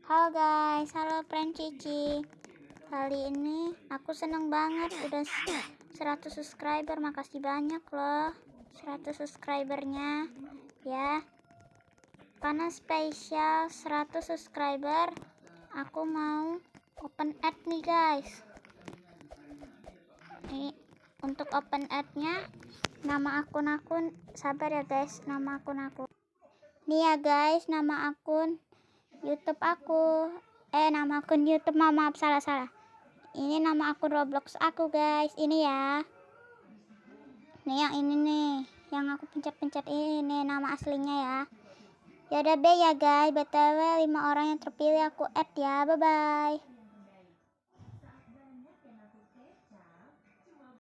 Halo guys, halo friend Cici. Kali ini aku seneng banget udah 100 subscriber. Makasih banyak loh 100 subscribernya ya. Karena spesial 100 subscriber, aku mau open ad nih guys. Nih, untuk open ad-nya nama akun sabar ya guys, nama akun aku. Nih ya guys, nama akun YouTube aku. Nama akun YouTube, maaf salah. Ini nama akun Roblox aku guys. Ini ya. Nih yang ini nih, yang aku pencet ini nama aslinya ya. Ya udah be ya guys, BTW 5 orang yang terpilih aku add ya. Bye bye.